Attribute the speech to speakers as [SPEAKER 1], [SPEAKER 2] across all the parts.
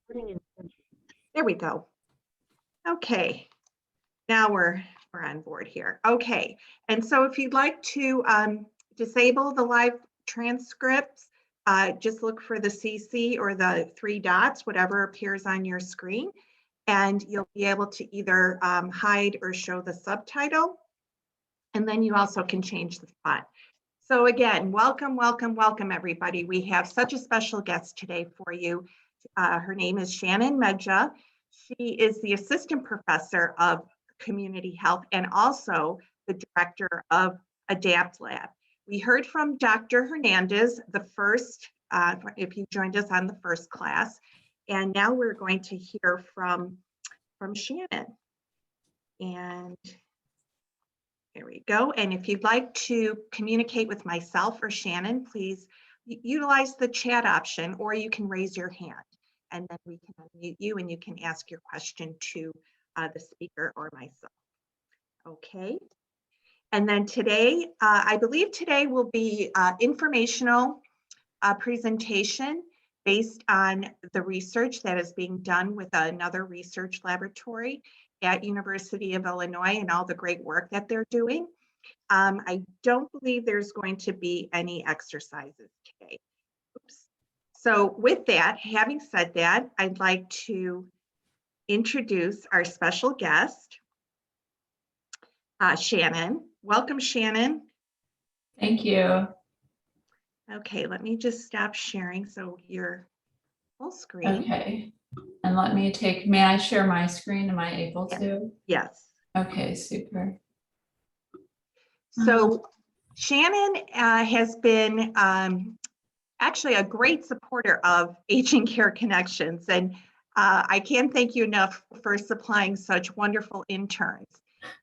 [SPEAKER 1] There we go. Okay, now we're on board here. Okay, and so if you'd like to disable the live transcripts, just look for the CC or the three dots, whatever appears on your screen, and you'll be able to either hide or show the subtitle. And then you also can change the font. So again, welcome, welcome, welcome, everybody. We have such a special guest today for you. Her name is Shannon Medja. She is the assistant professor of community health and also the director of ADAPT Lab. We heard from Dr. Hernandez, the first, if you joined us on the first class, and now we're going to hear from Shannon. And there we go. And if you'd like to communicate with myself or Shannon, please utilize the chat option, or you can raise your hand and then we can unmute you and you can ask your question to the speaker or myself. Okay. And then today, I believe today will be informational presentation based on the research that is being done with another research laboratory at University of Illinois and all the great work that they're doing. I don't believe there's going to be any exercises today. Oops. So with that, having said that, I'd like to introduce our special guest, Shannon. Welcome, Shannon.
[SPEAKER 2] Thank you.
[SPEAKER 1] Okay, let me just stop sharing so you're full screen.
[SPEAKER 2] Okay. And let me take, may I share my screen? Am I able to?
[SPEAKER 1] Yes.
[SPEAKER 2] Okay, super.
[SPEAKER 1] So Shannon has been actually a great supporter of Aging Care Connections, and I can't thank you enough for supplying such wonderful interns.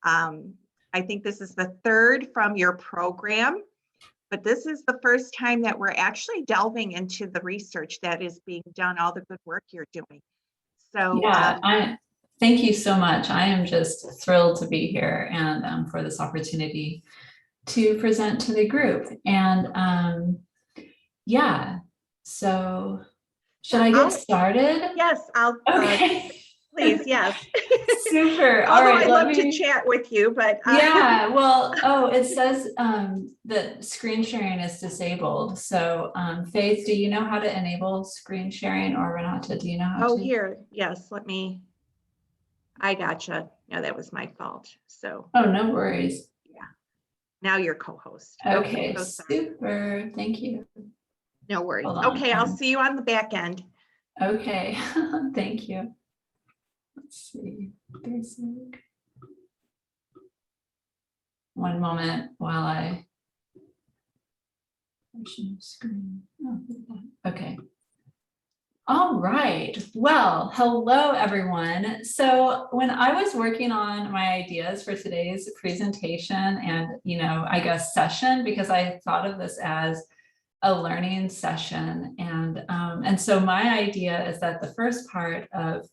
[SPEAKER 1] I think this is the third from your program, but this is the first time that we're actually delving into the research that is being done, all the good work you're doing. So
[SPEAKER 2] yeah, thank you so much. I am just thrilled to be here and for this opportunity to present to the group. And yeah, so should I get started?
[SPEAKER 1] Yes, I'll.
[SPEAKER 2] Okay.
[SPEAKER 1] Please, yes.
[SPEAKER 2] Super.
[SPEAKER 1] Although I'd love to chat with you, but.
[SPEAKER 2] Yeah, well, oh, it says that screen sharing is disabled. So Faith, do you know how to enable screen sharing, or Renata, do you know how to?
[SPEAKER 1] Oh, here, yes, let me, I gotcha. No, that was my fault, so.
[SPEAKER 2] Oh, no worries.
[SPEAKER 1] Yeah, now you're co-host.
[SPEAKER 2] Okay, so super, thank you.
[SPEAKER 1] No worries. Okay, I'll see you on the back end.
[SPEAKER 2] Okay, thank you. Let's see, basic. One moment while I screen. Oh, okay. All right. Well, hello, everyone. So when I was working on my ideas for today's presentation and, I guess session, because I thought of this as a learning session. And so my idea is that the first part of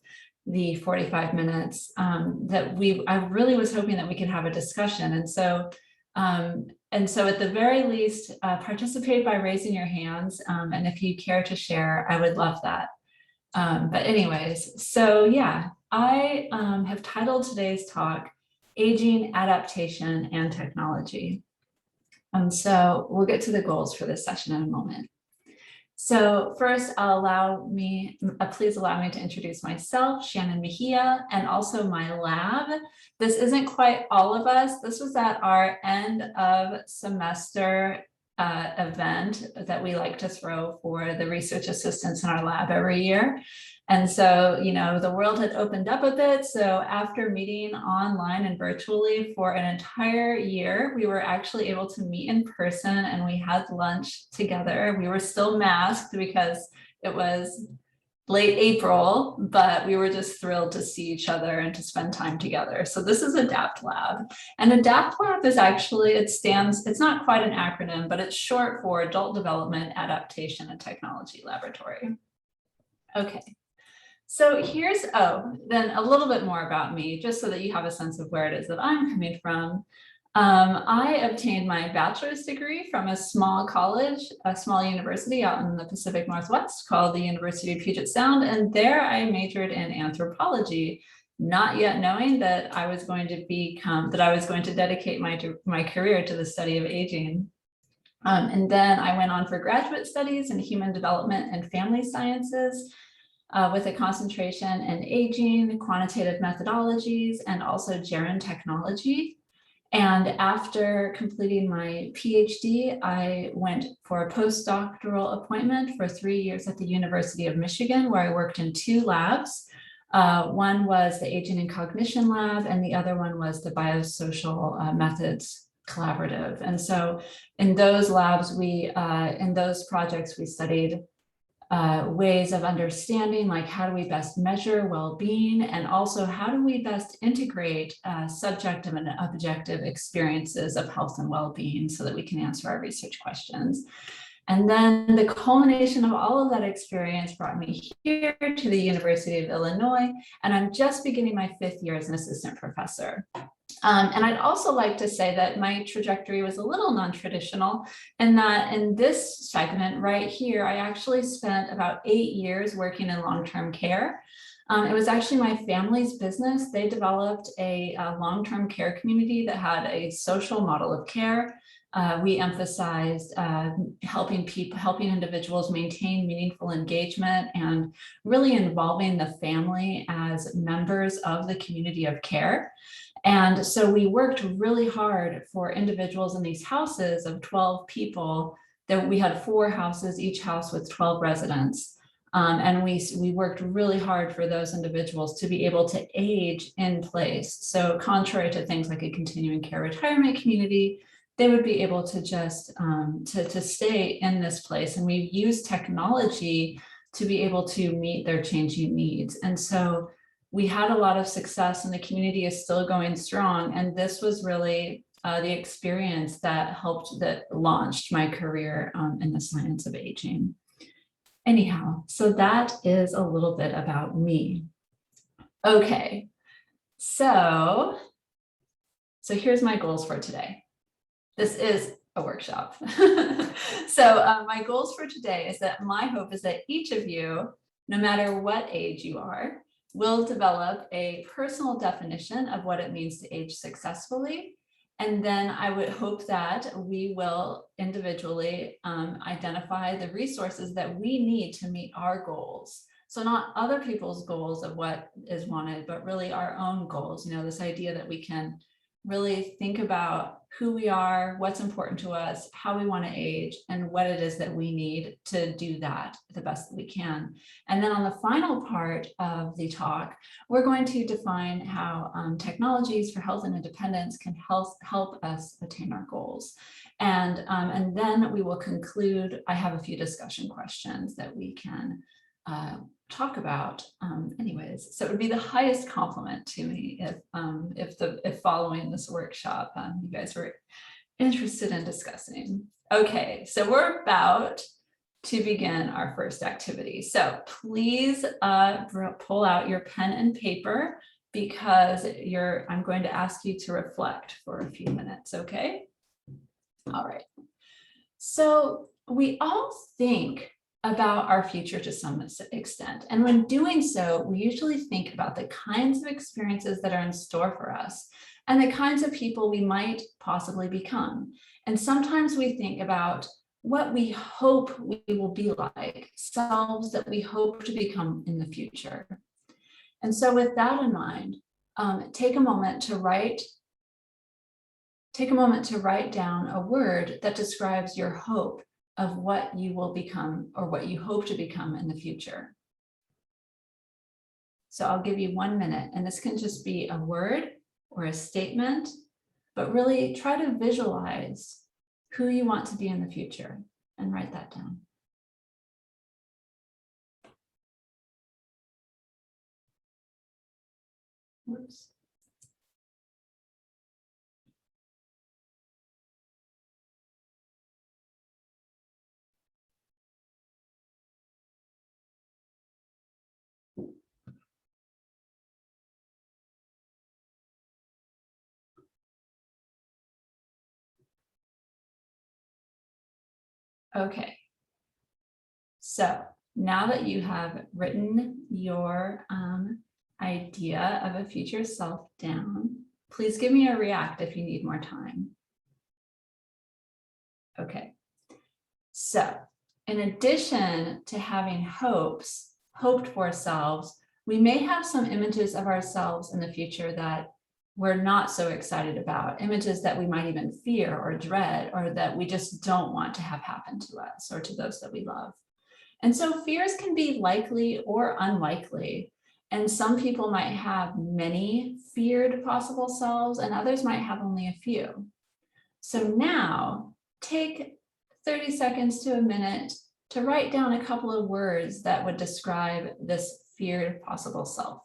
[SPEAKER 2] the 45 minutes I really was hoping that we could have a discussion. And so at the very least, participate by raising your hands. And if you care to share, I would love that. But anyways, so yeah, I have titled today's talk, Aging, Adaptation, and Technology. So we'll get to the goals for this session in a moment. So first, please allow me to introduce myself, Shannon Mejia, and also my lab. This isn't quite all of us. This was at our end of semester event that we like to throw for the research assistants in our lab every year. And so, the world had opened up a bit. So after meeting online and virtually for an entire year, we were actually able to meet in person and we had lunch together. We were still masked because it was late April, but we were just thrilled to see each other and to spend time together. So this is ADAPT Lab. And ADAPT Lab is actually, it's not quite an acronym, but it's short for Adult Development, Adaptation, and Technology Laboratory. Okay. So here's, then a little bit more about me, just so that you have a sense of where it is that I'm coming from. I obtained my bachelor's degree from a small college, a small university out in the Pacific Northwest called the University of Puget Sound. And there I majored in anthropology, not yet knowing that I was going to dedicate my career to the study of aging. And then I went on for graduate studies in human development and family sciences, with a concentration in aging, quantitative methodologies, and also germ technology. And after completing my PhD, I went for a postdoctoral appointment for 3 years at the University of Michigan, where I worked in 2 labs. One was the Aging and Cognition Lab, and the other one was the Biosocial Methods Collaborative. And so in those labs, in those projects, we studied ways of understanding, like how do we best measure well-being, and also how do we best integrate subjective and objective experiences of health and well-being so that we can answer our research questions. And then the culmination of all of that experience brought me here to the University of Illinois, and I'm just beginning my 5th year as an assistant professor. And I'd also like to say that my trajectory was a little non-traditional, in that in this segment right here, I actually spent about 8 years working in long-term care. It was actually my family's business. They developed a long-term care community that had a social model of care. We emphasized helping individuals maintain meaningful engagement and really involving the family as members of the community of care. And so we worked really hard for individuals in these houses of 12 people. That we had 4 houses, each house with 12 residents. And we worked really hard for those individuals to be able to age in place. So contrary to things like a continuing care retirement community, they would be able to just to stay in this place. And we use technology to be able to meet their changing needs. And so we had a lot of success, and the community is still going strong. And this was really the experience that launched my career in the science of aging. Anyhow, so that is a little bit about me. Okay, so here's my goals for today. This is a workshop. So my goals for today is that my hope is that each of you, no matter what age you are, will develop a personal definition of what it means to age successfully. And then I would hope that we will individually identify the resources that we need to meet our goals. So not other people's goals of what is wanted, but really our own goals. You know, this idea that we can really think about who we are, what's important to us, how we want to age, and what it is that we need to do that the best that we can. And then on the final part of the talk, we're going to define how technologies for health and independence can help us attain our goals. And then we will conclude. I have a few discussion questions that we can talk about anyways. So it would be the highest compliment to me if following this workshop you guys were interested in discussing. Okay, so we're about to begin our first activity. So please pull out your pen and paper, because I'm going to ask you to reflect for a few minutes, okay? All right. So we all think about our future to some extent. And when doing so, we usually think about the kinds of experiences that are in store for us and the kinds of people we might possibly become. And sometimes we think about what we hope we will be like, selves that we hope to become in the future. And so with that in mind, take a moment to write down a word that describes your hope of what you will become or what you hope to become in the future. So I'll give you 1 minute, and this can just be a word or a statement, but really try to visualize who you want to be in the future and write that down. Whoops. Okay. So now that you have written your idea of a future self down, please give me a react if you need more time. Okay. So in addition to having hoped for selves, we may have some images of ourselves in the future that we're not so excited about, images that we might even fear or dread, or that we just don't want to have happen to us or to those that we love. And so fears can be likely or unlikely. And some people might have many feared possible selves, and others might have only a few. So now take 30 seconds to a minute to write down a couple of words that would describe this feared possible self.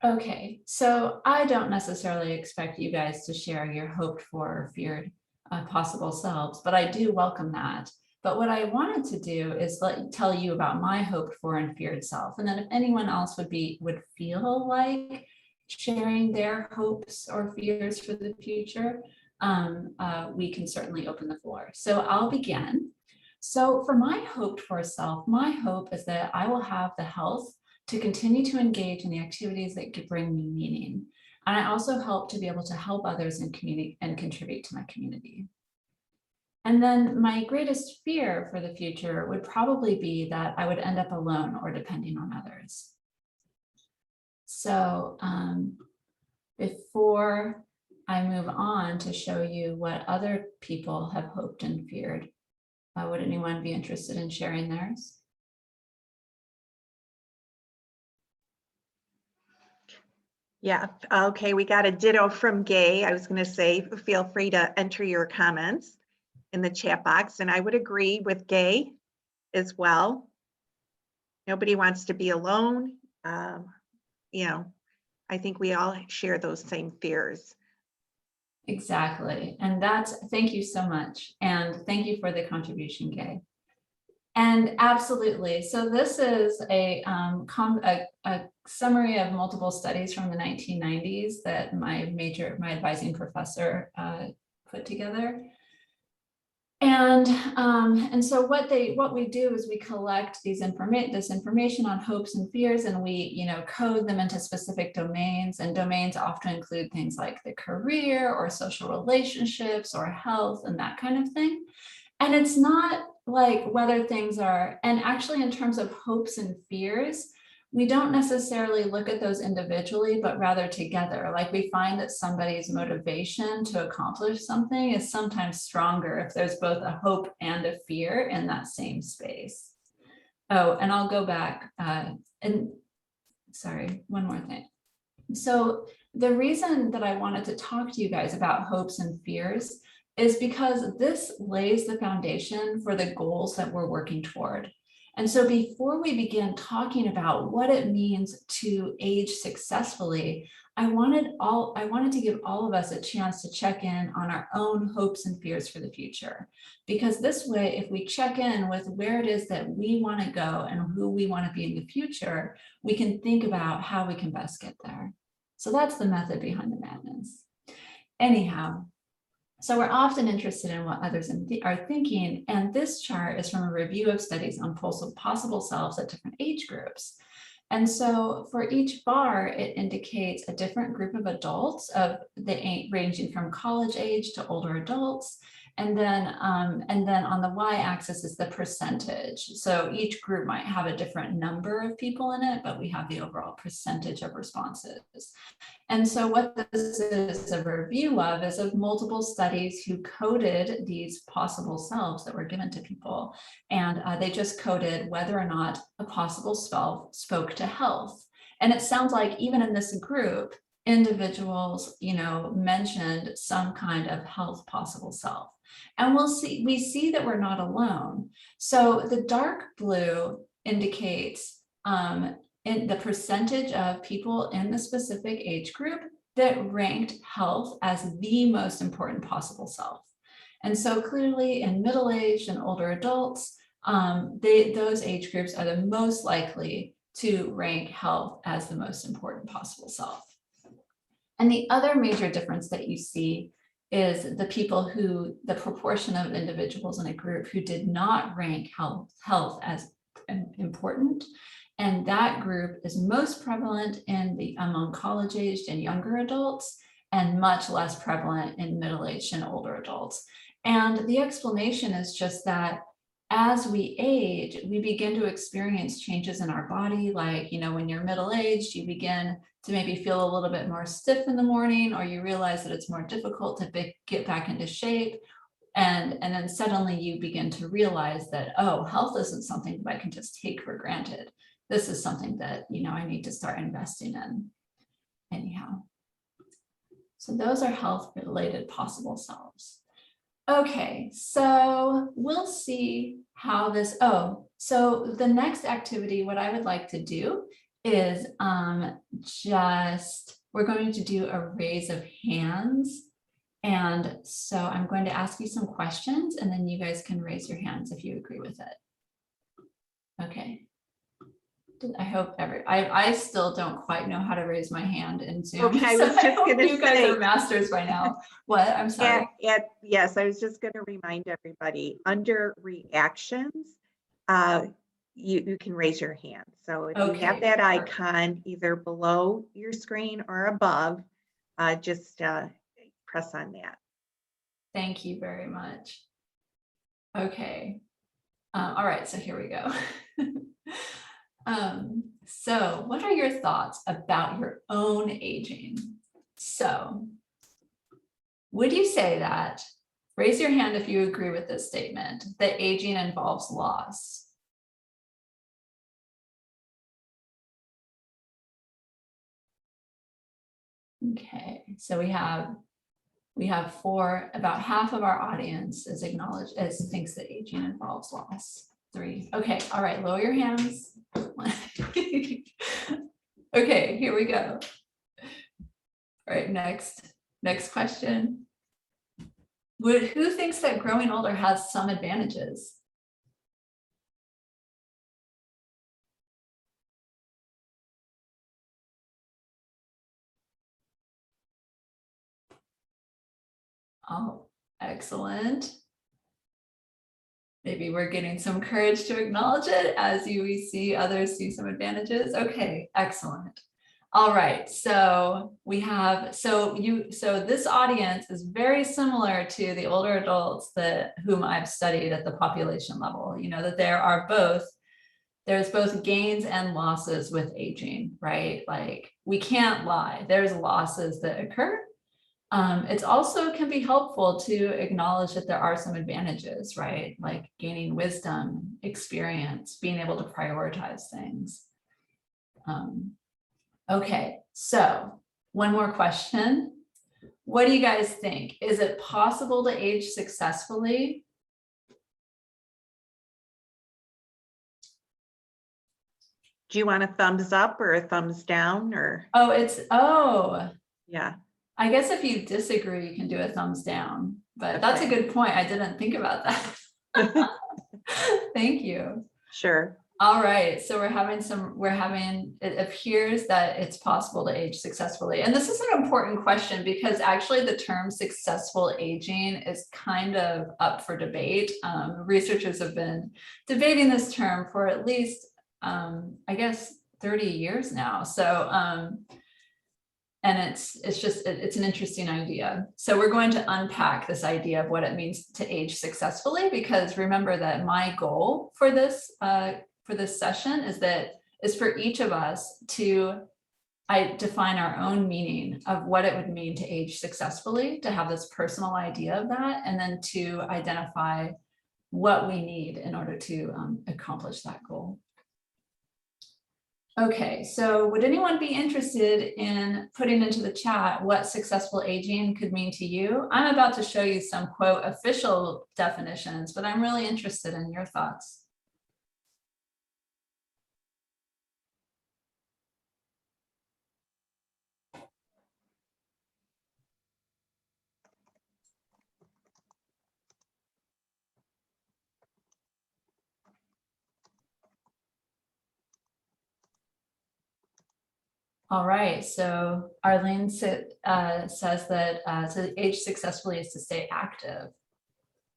[SPEAKER 2] Okay, so I don't necessarily expect you guys to share your hoped for or feared possible selves, but I do welcome that. But what I wanted to do is tell you about my hoped for and feared self. And then if anyone else would feel like sharing their hopes or fears for the future, we can certainly open the floor. So I'll begin. So for my hoped for self, my hope is that I will have the health to continue to engage in the activities that could bring me meaning. And I also hope to be able to help others and contribute to my community. And then my greatest fear for the future would probably be that I would end up alone or depending on others. So before I move on to show you what other people have hoped and feared, would anyone be interested in sharing theirs?
[SPEAKER 1] Yeah, okay, we got a ditto from Gay. I was going to say, feel free to enter your comments in the chat box, and I would agree with Gay as well. Nobody wants to be alone. You know, I think we all share those same fears.
[SPEAKER 2] Exactly, and thank you so much, and thank you for the contribution, Gay. And absolutely. So this is a summary of multiple studies from the 1990s that my advising professor put together. And so what we do is we collect this information on hopes and fears, and we code them into specific domains. And domains often include things like the career or social relationships or health and that kind of thing. And it's not like whether things are, and actually in terms of hopes and fears, we don't necessarily look at those individually, but rather together. Like we find that somebody's motivation to accomplish something is sometimes stronger if there's both a hope and a fear in that same space. Oh, and I'll go back and sorry, one more thing. So the reason that I wanted to talk to you guys about hopes and fears is because this lays the foundation for the goals that we're working toward. And so before we begin talking about what it means to age successfully, I wanted to give all of us a chance to check in on our own hopes and fears for the future. Because this way, if we check in with where it is that we want to go and who we want to be in the future, we can think about how we can best get there. So that's the method behind the madness. Anyhow, so we're often interested in what others are thinking, and this chart is from a review of studies on possible selves at different age groups. And so for each bar, it indicates a different group of adults ranging from college age to older adults. And then on the y-axis is the percentage. So each group might have a different number of people in it, but we have the overall percentage of responses. And so what this is a review of is of multiple studies who coded these possible selves that were given to people. And they just coded whether or not a possible self spoke to health. And it sounds like even in this group, individuals, mentioned some kind of health possible self. And we see that we're not alone. So the dark blue indicates in the percentage of people in the specific age group that ranked health as the most important possible self. And so clearly in middle-aged and older adults, those age groups are the most likely to rank health as the most important possible self. And the other major difference that you see is the proportion of individuals in a group who did not rank health as important. And that group is most prevalent among college-aged and younger adults, and much less prevalent in middle-aged and older adults. And the explanation is just that as we age, we begin to experience changes in our body. Like, when you're middle-aged, you begin to maybe feel a little bit more stiff in the morning, or you realize that it's more difficult to get back into shape. And then suddenly you begin to realize that, oh, health isn't something that I can just take for granted. This is something that, I need to start investing in anyhow. So those are health-related possible selves. Okay, so we'll see how this, so the next activity, what I would like to do is we're going to do a raise of hands. And so I'm going to ask you some questions, and then you guys can raise your hands if you agree with it. Okay. I hope I still don't quite know how to raise my hand in Zoom.
[SPEAKER 1] Okay, I was just going to say.
[SPEAKER 2] You guys are masters by now. What? I'm sorry.
[SPEAKER 1] Yes, I was just going to remind everybody, under reactions, you can raise your hand. So if you have that icon either below your screen or above, just press on that.
[SPEAKER 2] Thank you very much. Okay. All right, so here we go. So what are your thoughts about your own aging? So would you say that, raise your hand if you agree with this statement, that aging involves loss? Okay, so we have about half of our audience thinks that aging involves loss. 3. Okay, all right, lower your hands. Okay, here we go. All right, next question. Who thinks that growing older has some advantages? Oh, excellent. Maybe we're getting some courage to acknowledge it as we see others see some advantages. Okay, excellent. All right, so this audience is very similar to the older adults whom I've studied at the population level. That there's both gains and losses with aging, right? Like, we can't lie, there's losses that occur. It also can be helpful to acknowledge that there are some advantages, right? Like gaining wisdom, experience, being able to prioritize things. Okay, so one more question. What do you guys think? Is it possible to age successfully?
[SPEAKER 1] Do you want a thumbs up or a thumbs down, or?
[SPEAKER 2] Yeah. I guess if you disagree, you can do a thumbs down, but
[SPEAKER 1] Okay.
[SPEAKER 2] That's a good point. I didn't think about that. Thank you.
[SPEAKER 1] Sure.
[SPEAKER 2] All right, so it appears that it's possible to age successfully. And this is an important question because actually the term successful aging is kind of up for debate. Researchers have been debating this term for at least, I guess, 30 years now. So it's an interesting idea. So we're going to unpack this idea of what it means to age successfully, because remember that my goal for this session is for each of us to define our own meaning of what it would mean to age successfully, to have this personal idea of that, and then to identify what we need in order to accomplish that goal. Okay, so would anyone be interested in putting into the chat what successful aging could mean to you? I'm about to show you some quote official definitions, but I'm really interested in your thoughts. All right, so Arlene says that to age successfully is to stay active.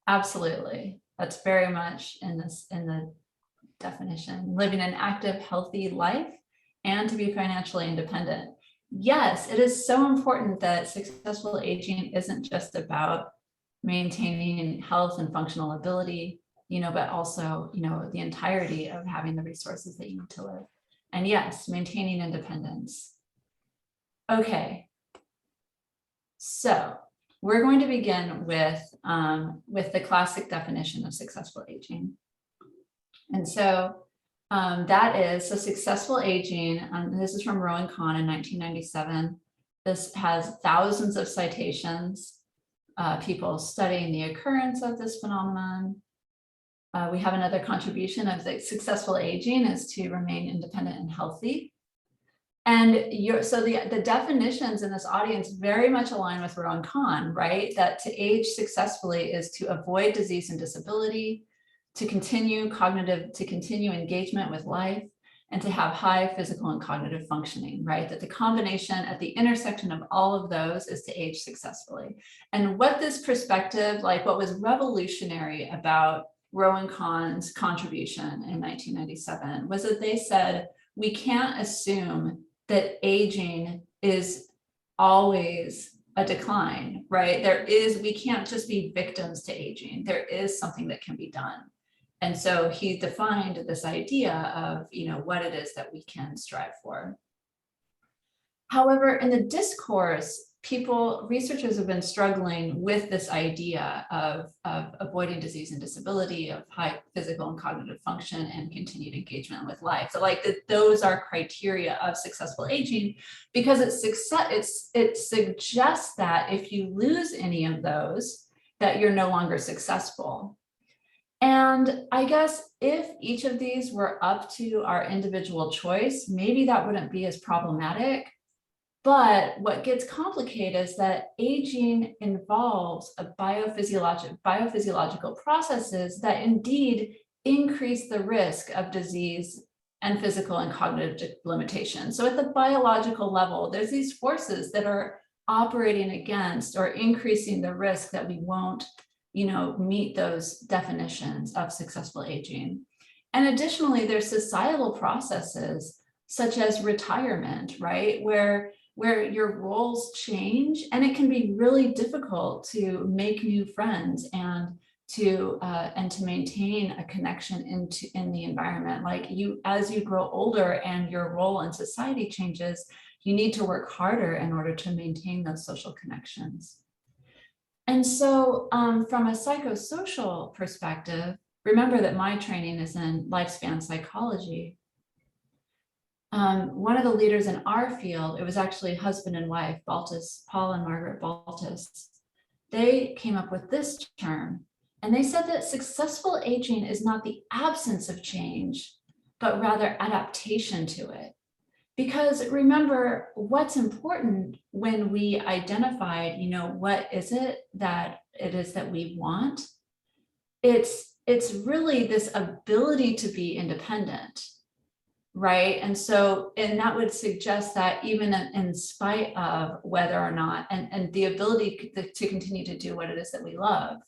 [SPEAKER 2] Absolutely, that's very much in the definition. Living an active, healthy life and to be financially independent. Yes, it is so important that successful aging isn't just about maintaining health and functional ability, but also, the entirety of having the resources that you need to live. And yes, maintaining independence. Okay, so we're going to begin with the classic definition of successful aging. And so so successful aging, this is from Rowan Kahn in 1997. This has thousands of citations, people studying the occurrence of this phenomenon. We have another contribution of the successful aging is to remain independent and healthy. And so the definitions in this audience very much align with Rowan Kahn, right? That to age successfully is to avoid disease and disability, to continue engagement with life, and to have high physical and cognitive functioning, right? That the combination at the intersection of all of those is to age successfully. And what this perspective, what was revolutionary about Rowan Kahn's contribution in 1997 was that they said, we can't assume that aging is always a decline, right? We can't just be victims to aging. There is something that can be done. And so he defined this idea of, what it is that we can strive for. However, in the discourse, researchers have been struggling with this idea of avoiding disease and disability, of high physical and cognitive function, and continued engagement with life. So those are criteria of successful aging, because it suggests that if you lose any of those, that you're no longer successful. And I guess if each of these were up to our individual choice, maybe that wouldn't be as problematic. But what gets complicated is that aging involves biophysiological processes that indeed increase the risk of disease and physical and cognitive limitations. So at the biological level, there's these forces that are operating against or increasing the risk that we won't, meet those definitions of successful aging. And additionally, there's societal processes such as retirement, right? Where your roles change, and it can be really difficult to make new friends and to maintain a connection in the environment. As you grow older and your role in society changes, you need to work harder in order to maintain those social connections. And so from a psychosocial perspective, remember that my training is in lifespan psychology. One of the leaders in our field, it was actually husband and wife, Paul and Margaret Baltus, they came up with this term, and they said that successful aging is not the absence of change, but rather adaptation to it. Because remember, what's important when we identified, what is it that we want? It's really this ability to be independent. Right. And that would suggest that even in spite of whether or not, and the ability to continue to do what it is that we love,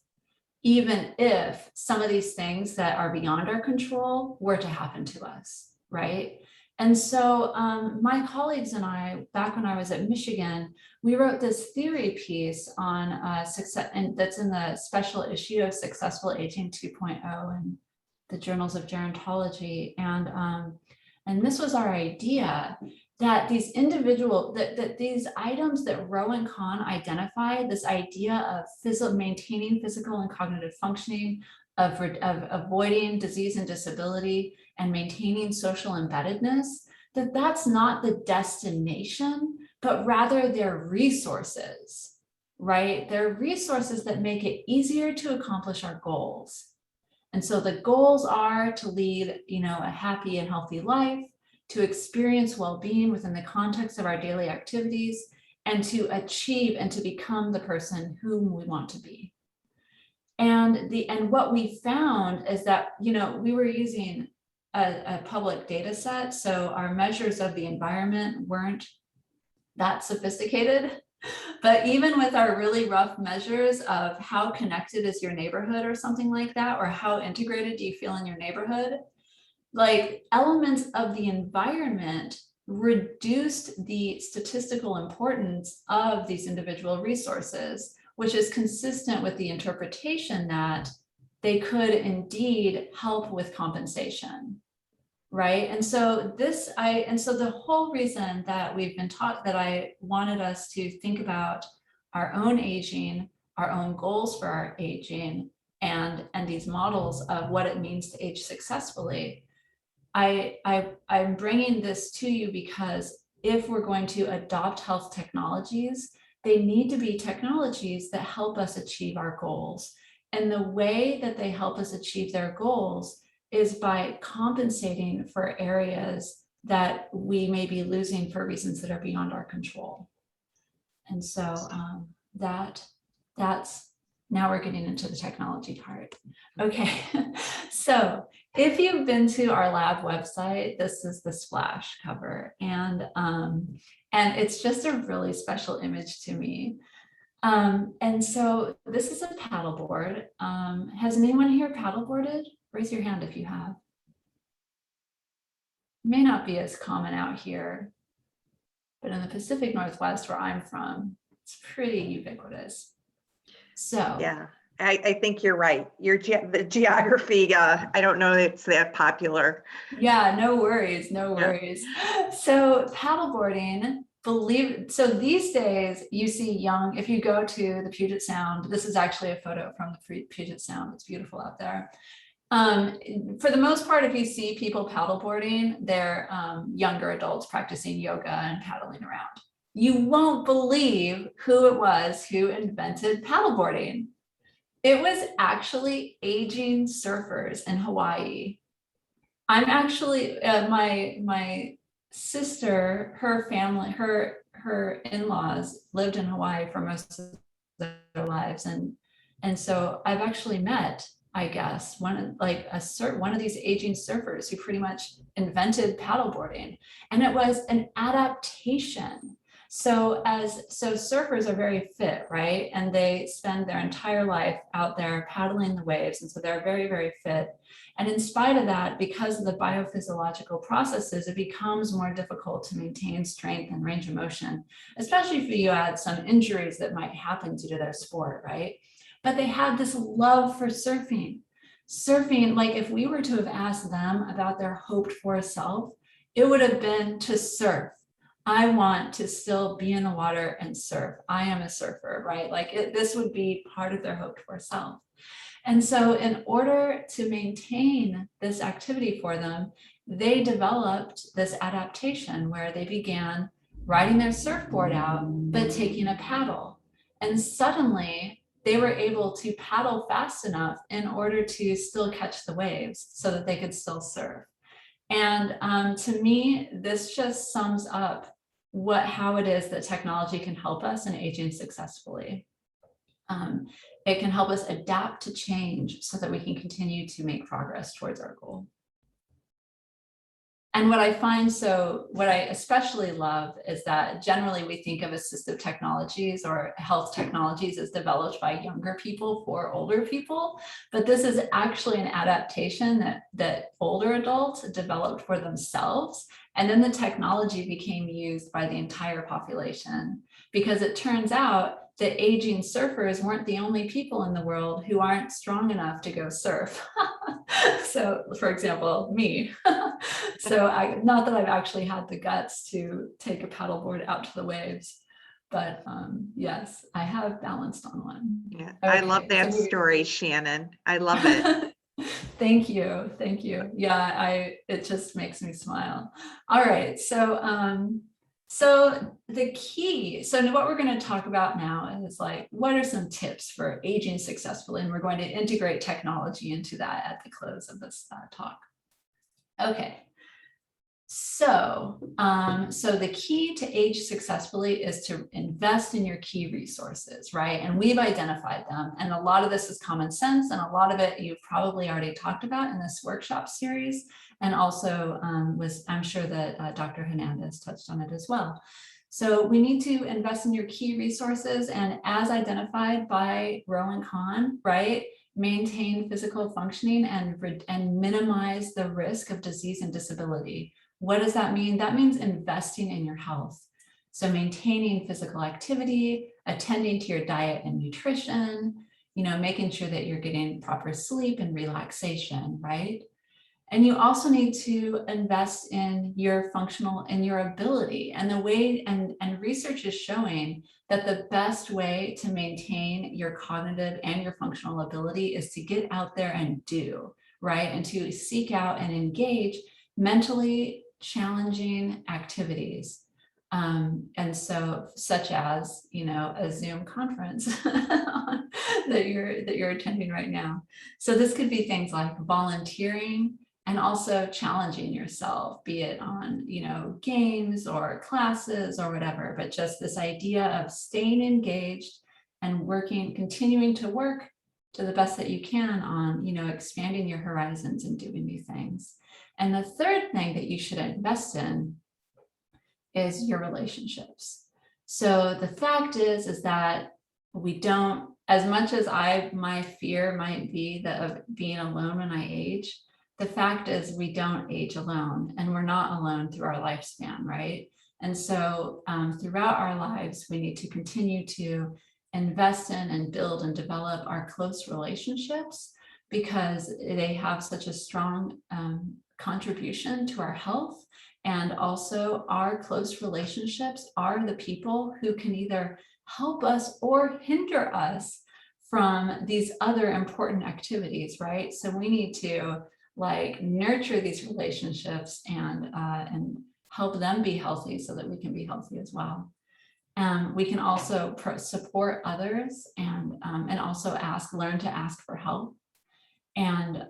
[SPEAKER 2] even if some of these things that are beyond our control were to happen to us, right? And so my colleagues and I, back when I was at Michigan, we wrote this theory piece on success, and that's in the special issue of Successful Aging 2.0 in the Journals of Gerontology. And this was our idea, that these that these items that Rowe and Kahn identified, this idea of maintaining physical and cognitive functioning, of avoiding disease and disability, and maintaining social embeddedness, that's not the destination, but rather they're resources, right? They're resources that make it easier to accomplish our goals. And so the goals are to lead, a happy and healthy life, to experience well-being within the context of our daily activities, and to achieve and to become the person whom we want to be. And what we found is that, we were using a public data set, so our measures of the environment weren't that sophisticated. But even with our really rough measures of how connected is your neighborhood or something like that, or how integrated do you feel in your neighborhood, like elements of the environment reduced the statistical importance of these individual resources, which is consistent with the interpretation that they could indeed help with compensation, right? And so the whole reason that we've been taught, that I wanted us to think about our own aging, our own goals for our aging, and these models of what it means to age successfully, I'm bringing this to you because if we're going to adopt health technologies, they need to be technologies that help us achieve our goals. And the way that they help us achieve their goals is by compensating for areas that we may be losing for reasons that are beyond our control. And so that's now we're getting into the technology part. Okay, so if you've been to our lab website, this is the splash cover, and it's just a really special image to me. And so this is a paddleboard. Has anyone here paddleboarded? Raise your hand if you have. It may not be as common out here, but in the Pacific Northwest, where I'm from, it's pretty ubiquitous. So
[SPEAKER 1] yeah, I think you're right. The geography, I don't know if it's that popular.
[SPEAKER 2] Yeah, no worries, no worries. Yeah. So paddleboarding, so these days you see if you go to the Puget Sound, this is actually a photo from the Puget Sound. It's beautiful out there. For the most part, if you see people paddleboarding, they're younger adults practicing yoga and paddling around. You won't believe who it was who invented paddleboarding. It was actually aging surfers in Hawaii. I'm actually, my sister, her family, her in-laws lived in Hawaii for most of their lives. And so I've actually met, I guess, one of these aging surfers who pretty much invented paddleboarding. And it was an adaptation. So surfers are very fit, right? And they spend their entire life out there paddling the waves. And so they're very, very fit. And in spite of that, because of the biophysiological processes, it becomes more difficult to maintain strength and range of motion, especially if you add some injuries that might happen due to their sport, right? But they had this love for surfing. Surfing, like if we were to have asked them about their hoped for self, it would have been to surf. I want to still be in the water and surf. I am a surfer, right? Like this would be part of their hoped for self. And so in order to maintain this activity for them, they developed this adaptation where they began riding their surfboard out, but taking a paddle. And suddenly they were able to paddle fast enough in order to still catch the waves so that they could still surf. And to me, this just sums up how it is that technology can help us in aging successfully. It can help us adapt to change so that we can continue to make progress towards our goal. And what I find, so what I especially love is that generally we think of assistive technologies or health technologies as developed by younger people for older people, but this is actually an adaptation that older adults developed for themselves. And then the technology became used by the entire population, because it turns out that aging surfers weren't the only people in the world who aren't strong enough to go surf. So, for example, me. So not that I've actually had the guts to take a paddleboard out to the waves, but yes, I have balanced on one.
[SPEAKER 1] Yeah, I love
[SPEAKER 2] Okay,
[SPEAKER 1] that
[SPEAKER 2] so
[SPEAKER 1] story, Shannon. I love it.
[SPEAKER 2] Thank you. Thank you. Yeah, it just makes me smile. All right. So the key, so what we're going to talk about now is like, what are some tips for aging successfully? And we're going to integrate technology into that at the close of this talk. Okay. So the key to age successfully is to invest in your key resources, right? And we've identified them. And a lot of this is common sense. And a lot of it you've probably already talked about in this workshop series. And also I'm sure that Dr. Hernandez touched on it as well. So we need to invest in your key resources, and as identified by Rowan Kahn, right? Maintain physical functioning and minimize the risk of disease and disability. What does that mean? That means investing in your health. So maintaining physical activity, attending to your diet and nutrition, making sure that you're getting proper sleep and relaxation, right? And you also need to invest in your your ability, and the way, and research is showing that the best way to maintain your cognitive and your functional ability is to get out there and do, right? And to seek out and engage mentally challenging activities. And so, such as, a Zoom conference that you're attending right now. So this could be things like volunteering, and also challenging yourself, be it on, games or classes or whatever, but just this idea of staying engaged and continuing to work to the best that you can on, expanding your horizons and doing new things. And the third thing that you should invest in is your relationships. So the fact is that we don't, as much as my fear might be that of being alone when I age, the fact is we don't age alone, and we're not alone through our lifespan, right? And so throughout our lives, we need to continue to invest in and build and develop our close relationships, because they have such a strong contribution to our health. And also our close relationships are the people who can either help us or hinder us from these other important activities, right? So we need to nurture these relationships and help them be healthy so that we can be healthy as well. We can also support others and also learn to ask for help. And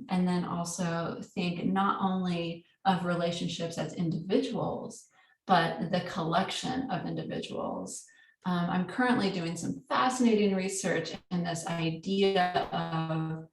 [SPEAKER 2] then also think not only of relationships as individuals, but the collection of individuals. I'm currently doing some fascinating research in this idea of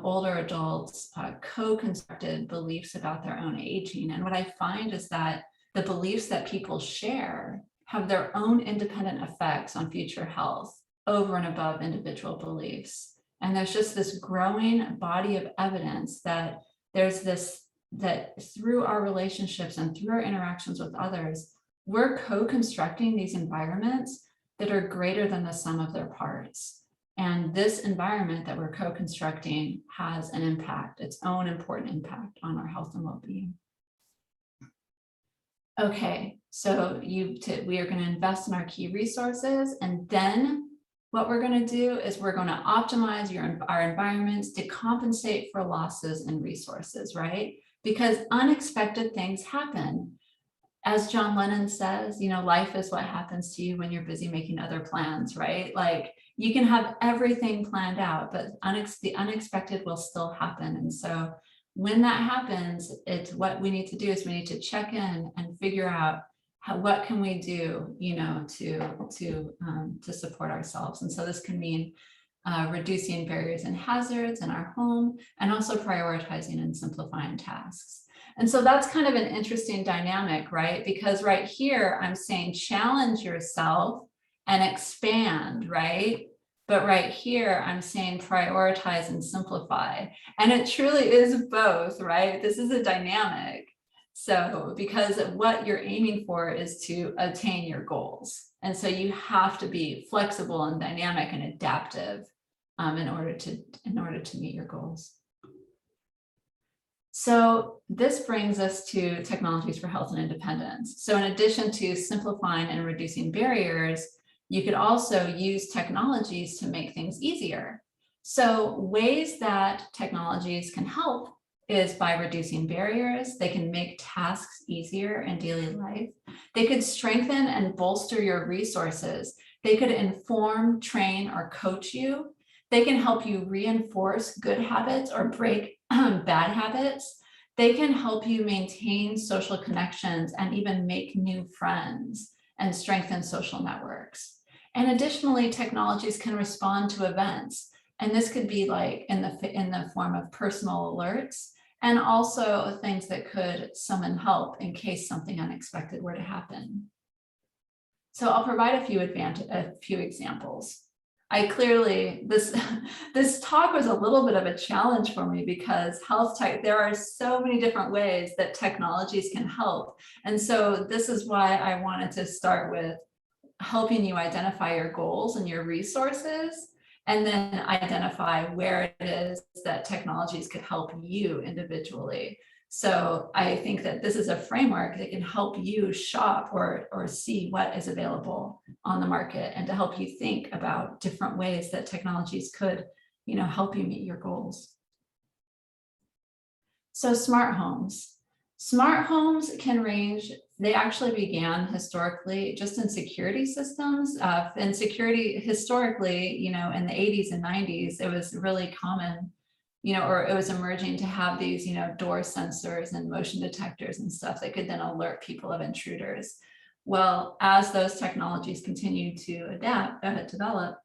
[SPEAKER 2] older adults co-constructed beliefs about their own aging. And what I find is that the beliefs that people share have their own independent effects on future health over and above individual beliefs. And there's just this growing body of evidence that that through our relationships and through our interactions with others, we're co-constructing these environments that are greater than the sum of their parts. And this environment that we're co-constructing has an impact, its own important impact on our health and well-being. Okay, so we are going to invest in our key resources, and then what we're going to do is we're going to optimize our environments to compensate for losses in resources, right? Because unexpected things happen. As John Lennon says, life is what happens to you when you're busy making other plans, right? You can have everything planned out, but the unexpected will still happen. And so when that happens, it's what we need to do is we need to check in and figure out what can we do, to support ourselves. And so this can mean reducing barriers and hazards in our home, and also prioritizing and simplifying tasks. And so that's kind of an interesting dynamic, right? Because right here, I'm saying challenge yourself and expand, right? But right here, I'm saying prioritize and simplify. And it truly is both, right? This is a dynamic. So because what you're aiming for is to attain your goals. And so you have to be flexible and dynamic and adaptive in order to meet your goals. So this brings us to technologies for health and independence. So in addition to simplifying and reducing barriers, you could also use technologies to make things easier. So ways that technologies can help is by reducing barriers. They can make tasks easier in daily life. They could strengthen and bolster your resources. They could inform, train, or coach you. They can help you reinforce good habits or break bad habits. They can help you maintain social connections and even make new friends and strengthen social networks. And additionally, technologies can respond to events. And this could be like in the form of personal alerts, and also things that could summon help in case something unexpected were to happen. So I'll provide a few examples. This talk was a little bit of a challenge for me because health tech, there are so many different ways that technologies can help. And so this is why I wanted to start with helping you identify your goals and your resources, and then identify where it is that technologies could help you individually. So I think that this is a framework that can help you shop or see what is available on the market, and to help you think about different ways that technologies could, help you meet your goals. So smart homes. Smart homes can range. They actually began historically just in security systems. And security historically, in the 80s and 90s, it was really common, or it was emerging to have these, door sensors and motion detectors and stuff that could then alert people of intruders. Well, as those technologies continued to develop,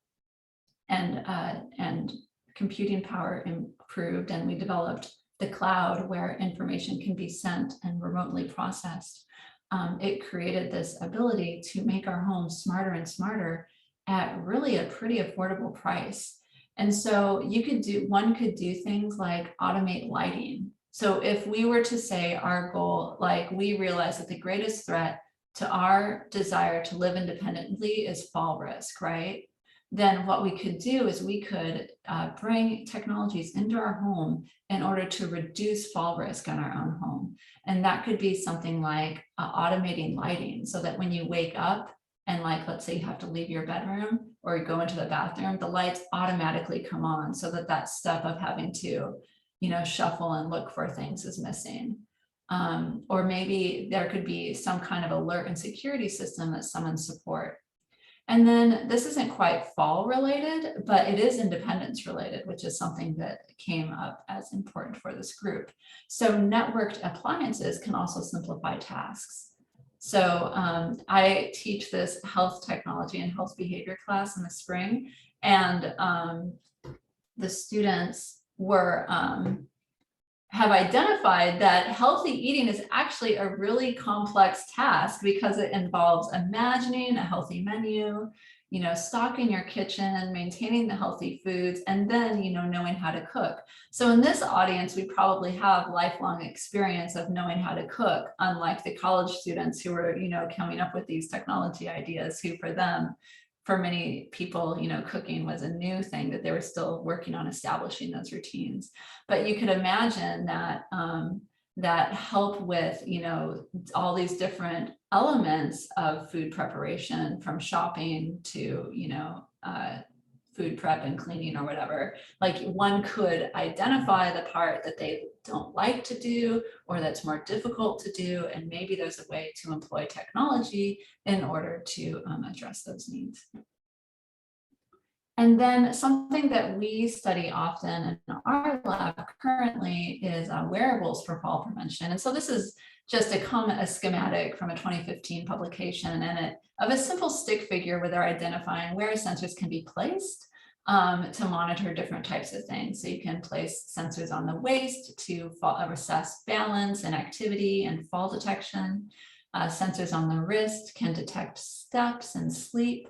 [SPEAKER 2] and computing power improved, and we developed the cloud where information can be sent and remotely processed, it created this ability to make our homes smarter and smarter at really a pretty affordable price. And so one could do things like automate lighting. So if we were to say our goal, like we realize that the greatest threat to our desire to live independently is fall risk, right? Then what we could do is we could bring technologies into our home in order to reduce fall risk on our own home. And that could be something like automating lighting, so that when you wake up and, like, let's say you have to leave your bedroom or you go into the bathroom, the lights automatically come on, so that step of having to, shuffle and look for things is missing. Or maybe there could be some kind of alert and security system that summons support. And then this isn't quite fall related, but it is independence related, which is something that came up as important for this group. So networked appliances can also simplify tasks. So I teach this health technology and health behavior class in the spring, and the students have identified that healthy eating is actually a really complex task, because it involves imagining a healthy menu, stocking your kitchen, maintaining the healthy foods, and then, knowing how to cook. So in this audience, we probably have lifelong experience of knowing how to cook, unlike the college students who are, coming up with these technology ideas, who for many people, cooking was a new thing that they were still working on establishing those routines. But you could imagine that that help with, all these different elements of food preparation, from shopping to, food prep and cleaning or whatever. Like, one could identify the part that they don't like to do, or that's more difficult to do, and maybe there's a way to employ technology in order to address those needs. And then something that we study often in our lab currently is wearables for fall prevention. And so this is just a schematic from a 2015 publication, and of a simple stick figure where they're identifying where sensors can be placed to monitor different types of things. So you can place sensors on the waist to assess balance and activity and fall detection. Sensors on the wrist can detect steps and sleep.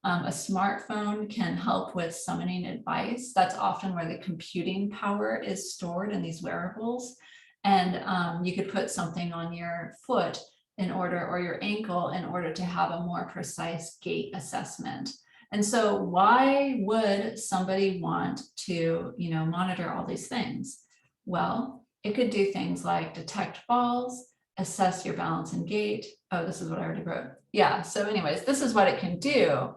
[SPEAKER 2] A smartphone can help with summoning advice. That's often where the computing power is stored in these wearables. And you could put something on your foot in order, or your ankle, in order to have a more precise gait assessment. And so why would somebody want to, monitor all these things? Well, it could do things like detect falls, assess your balance and gait. Oh, this is what I already wrote. Yeah, so anyways, this is what it can do.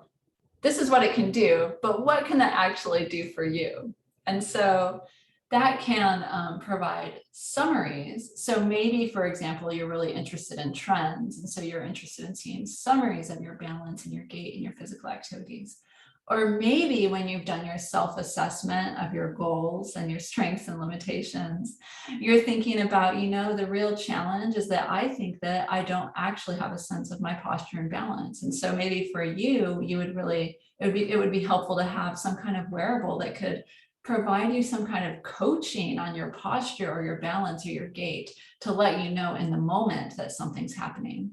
[SPEAKER 2] This is what it can do, but what can that actually do for you? And so that can provide summaries. So maybe, for example, you're really interested in trends. And so you're interested in seeing summaries of your balance and your gait and your physical activities. Or maybe when you've done your self-assessment of your goals and your strengths and limitations, you're thinking about, the real challenge is that I think that I don't actually have a sense of my posture and balance. And so maybe for you, it would be helpful to have some kind of wearable that could provide you some kind of coaching on your posture or your balance or your gait to let you know in the moment that something's happening.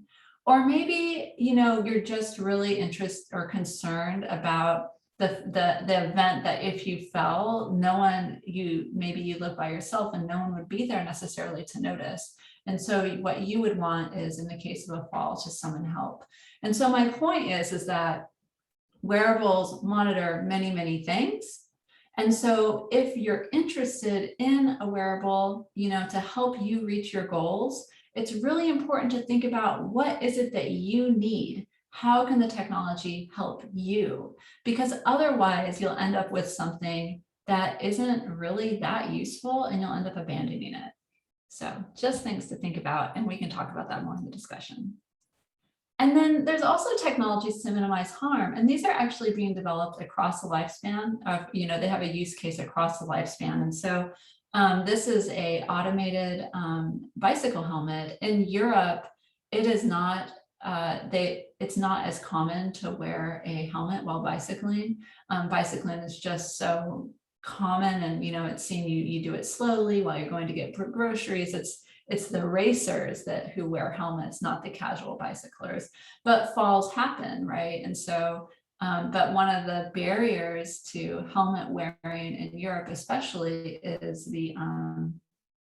[SPEAKER 2] Or maybe, you're just really interested or concerned about the event that if you fell, maybe you live by yourself and no one would be there necessarily to notice. And so what you would want is, in the case of a fall, to summon help. And so my point is that wearables monitor many, many things. And so if you're interested in a wearable, to help you reach your goals, it's really important to think about, what is it that you need? How can the technology help you? Because otherwise you'll end up with something that isn't really that useful and you'll end up abandoning it. So just things to think about, and we can talk about that more in the discussion. And then there's also technologies to minimize harm. And these are actually being developed across the lifespan of, they have a use case across the lifespan. And so this is a automated bicycle helmet. In Europe, it is not, it's not as common to wear a helmet while bicycling. Bicycling is just so common, and it's seen you do it slowly while you're going to get groceries. It's the racers who wear helmets, not the casual bicyclers. But falls happen, right? And so, but one of the barriers to helmet wearing in Europe, especially, is the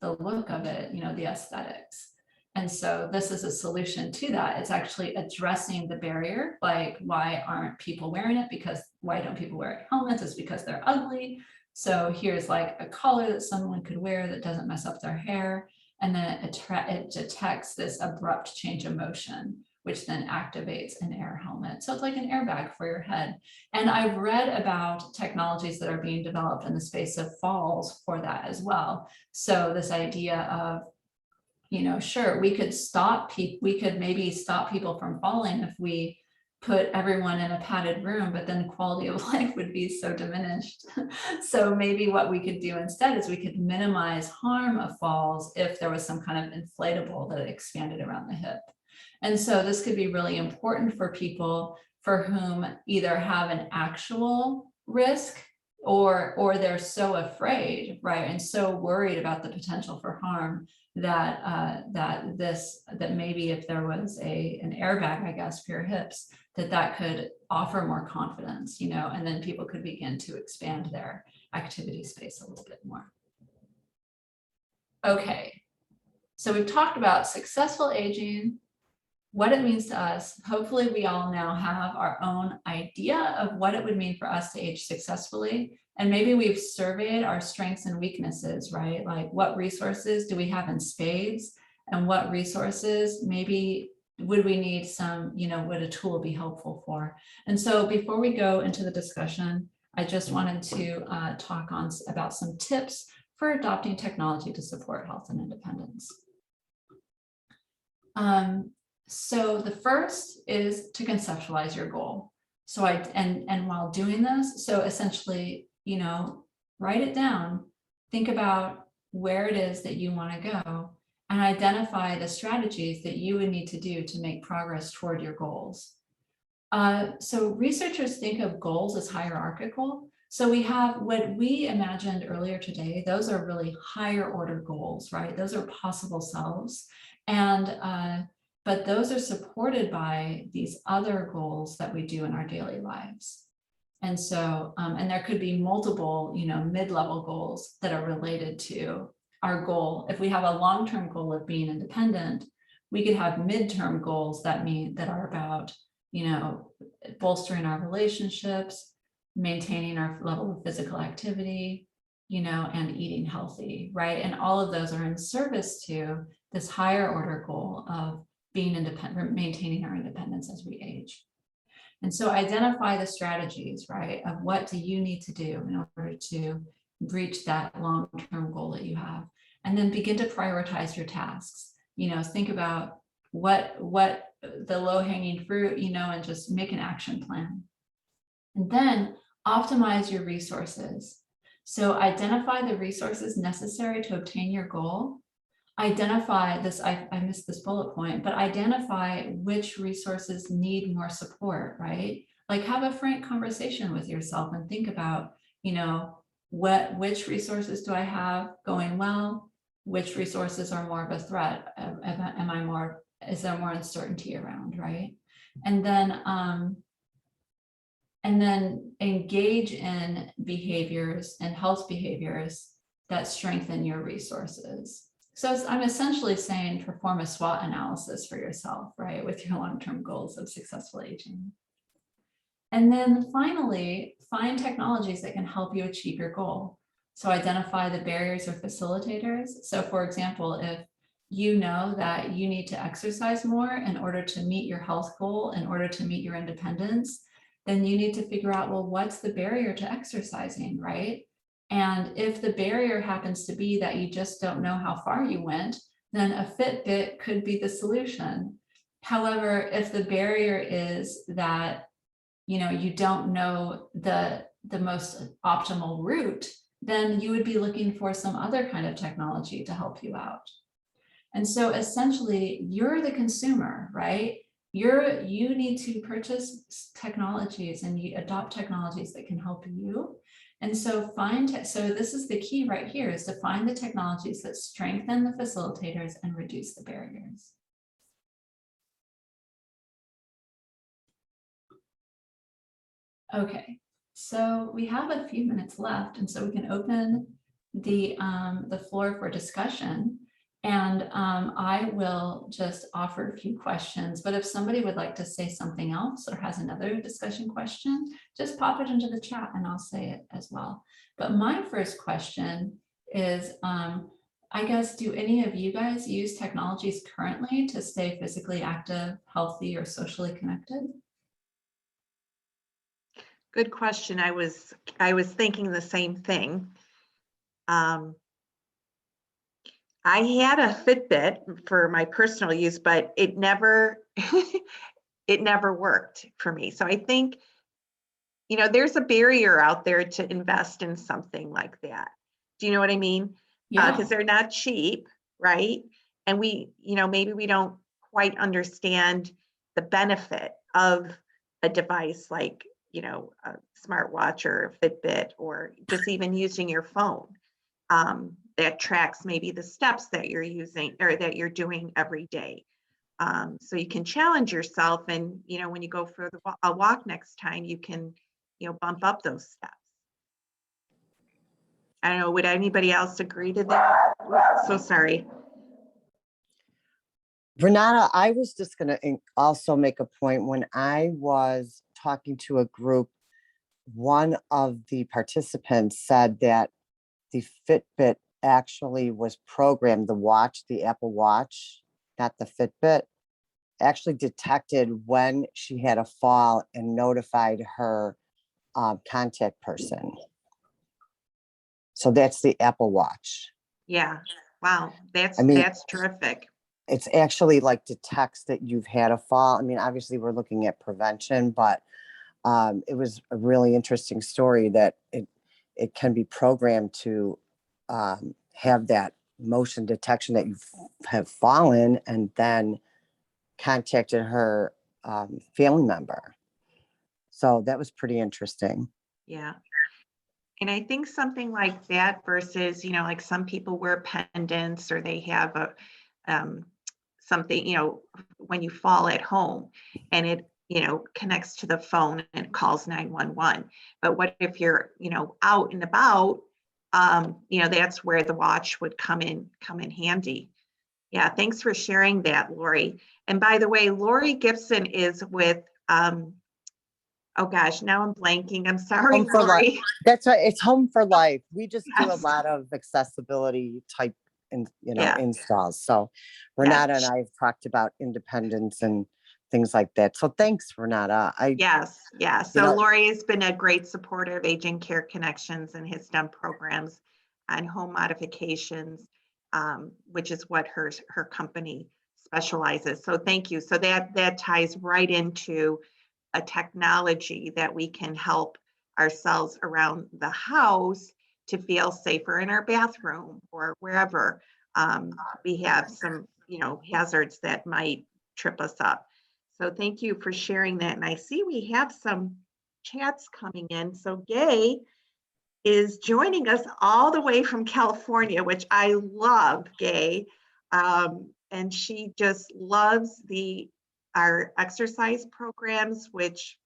[SPEAKER 2] look of it, the aesthetics. And so this is a solution to that. It's actually addressing the barrier, like, why aren't people wearing it? Because why don't people wear helmets? It's because they're ugly. So here's like a collar that someone could wear that doesn't mess up their hair. And then it detects this abrupt change of motion, which then activates an air helmet. So it's like an airbag for your head. And I've read about technologies that are being developed in the space of falls for that as well. So this idea of, sure, we could maybe stop people from falling if we put everyone in a padded room, but then quality of life would be so diminished. So maybe what we could do instead is we could minimize harm of falls if there was some kind of inflatable that expanded around the hip. And so this could be really important for people for whom either have an actual risk or they're so afraid, right, and so worried about the potential for harm that maybe if there was an airbag, I guess, for your hips, that could offer more confidence, and then people could begin to expand their activity space a little bit more. Okay, so we've talked about successful aging, what it means to us. Hopefully we all now have our own idea of what it would mean for us to age successfully. And maybe we've surveyed our strengths and weaknesses, right? Like, what resources do we have in spades, and what resources maybe would we need some, would a tool be helpful for? And so before we go into the discussion, I just wanted to talk about some tips for adopting technology to support health and independence. So the first is to conceptualize your goal. So and while doing this, so essentially, write it down, think about where it is that you want to go, and identify the strategies that you would need to do to make progress toward your goals. So researchers think of goals as hierarchical. So we have what we imagined earlier today. Those are really higher order goals, right? Those are possible selves. And but those are supported by these other goals that we do in our daily lives. And so, and there could be multiple, mid-level goals that are related to our goal. If we have a long-term goal of being independent, we could have midterm goals that are about, bolstering our relationships, maintaining our level of physical activity, and eating healthy, right? And all of those are in service to this higher order goal of being independent, maintaining our independence as we age. And so identify the strategies, right, of what do you need to do in order to reach that long-term goal that you have. And then begin to prioritize your tasks. Think about what the low-hanging fruit, and just make an action plan. And then optimize your resources. So identify the resources necessary to obtain your goal. Identify this, I missed this bullet point, but identify which resources need more support, right? Like have a frank conversation with yourself and think about, which resources do I have going well? Which resources are more of a threat? Is there more uncertainty around, right? And then engage in behaviors and health behaviors that strengthen your resources. So I'm essentially saying perform a SWOT analysis for yourself, right, with your long-term goals of successful aging. And then finally, find technologies that can help you achieve your goal. So identify the barriers or facilitators. So for example, if you know that you need to exercise more in order to meet your health goal, in order to meet your independence, then you need to figure out, well, what's the barrier to exercising, right? And if the barrier happens to be that you just don't know how far you went, then a Fitbit could be the solution. However, if the barrier is that, you don't know the most optimal route, then you would be looking for some other kind of technology to help you out. And so essentially, you're the consumer, right? You need to purchase technologies and you adopt technologies that can help you. And so so this is the key right here, is to find the technologies that strengthen the facilitators and reduce the barriers. Okay, so we have a few minutes left, and so we can open the floor for discussion. And I will just offer a few questions, but if somebody would like to say something else or has another discussion question, just pop it into the chat and I'll say it as well. But my first question is, I guess, do any of you guys use technologies currently to stay physically active, healthy, or socially connected?
[SPEAKER 1] Good question. I was thinking the same thing. I had a Fitbit for my personal use, but it never it never worked for me. So I think, there's a barrier out there to invest in something like that. Do you know what I mean?
[SPEAKER 2] Yeah.
[SPEAKER 1] Because they're not cheap, right? And we, maybe we don't quite understand the benefit of a device like, a smartwatch or a Fitbit, or just even using your phone. That tracks maybe the steps that you're using or that you're doing every day. So you can challenge yourself, and when you go for a walk next time, you can bump up those steps. I don't know, would anybody else agree to that? So sorry.
[SPEAKER 3] Renata, I was just going to also make a point. When I was talking to a group, one of the participants said that the Fitbit actually was programmed, the Apple Watch, not the Fitbit, actually detected when she had a fall and notified her contact person. So that's the Apple Watch.
[SPEAKER 1] Yeah. Wow. That's terrific.
[SPEAKER 3] It's actually like detects that you've had a fall. I mean, obviously we're looking at prevention, but it was a really interesting story that it can be programmed to have that motion detection that you have fallen, and then contacted her family member. So that was pretty interesting.
[SPEAKER 1] Yeah. And I think something like that versus, like some people wear pendants or they have a something, when you fall at home and it, connects to the phone and calls 911. But what if you're, out and about, that's where the watch would come in handy. Yeah, thanks for sharing that, Lori. And by the way, Lori Gibson is with, oh gosh, now I'm blanking. I'm sorry,
[SPEAKER 3] Home for Life.
[SPEAKER 1] Lori.
[SPEAKER 3] That's right. It's Home for Life. We just do a
[SPEAKER 1] Yes.
[SPEAKER 3] lot of accessibility type
[SPEAKER 1] Yeah.
[SPEAKER 3] installs. So
[SPEAKER 1] Yeah.
[SPEAKER 3] Renata and I have talked about independence and things like that. So thanks, Renata.
[SPEAKER 1] Yes, yeah. So
[SPEAKER 3] know-
[SPEAKER 1] Lori has been a great supporter of Aging Care Connections and has done programs on home modifications, which is what her company specializes. So thank you. So that ties right into a technology that we can help ourselves around the house to feel safer in our bathroom or wherever we have some, hazards that might trip us up. So thank you for sharing that. And I see we have some chats coming in. So Gay is joining us all the way from California, which I love, Gay. And she just loves our exercise programs, which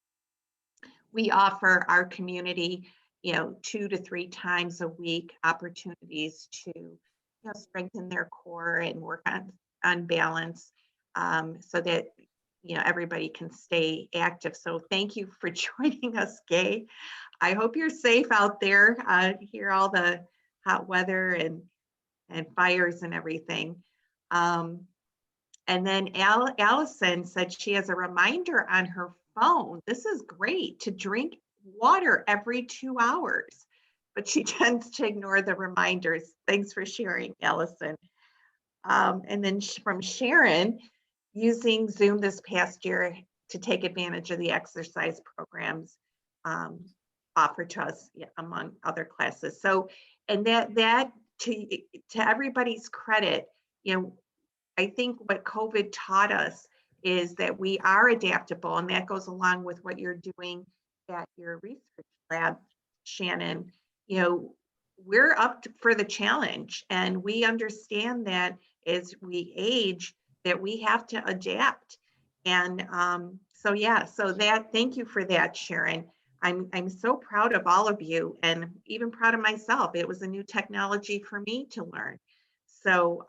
[SPEAKER 1] we offer our community, 2 to 3 times a week opportunities to, strengthen their core and work on balance, so that, everybody can stay active. So thank you for joining us, Gay. I hope you're safe out there. Hear all the hot weather and fires and everything. And then Allison said she has a reminder on her phone. This is great, to drink water every 2 hours, but she tends to ignore the reminders. Thanks for sharing, Allison. And then from Sharon, using Zoom this past year to take advantage of the exercise programs offered to us, among other classes. So, and that to everybody's credit, I think what COVID taught us is that we are adaptable, and that goes along with what you're doing at your research lab, Shannon. We're up for the challenge, and we understand that as we age, that we have to adapt. And so thank you for that, Sharon. I'm so proud of all of you, and even proud of myself. It was a new technology for me to learn. So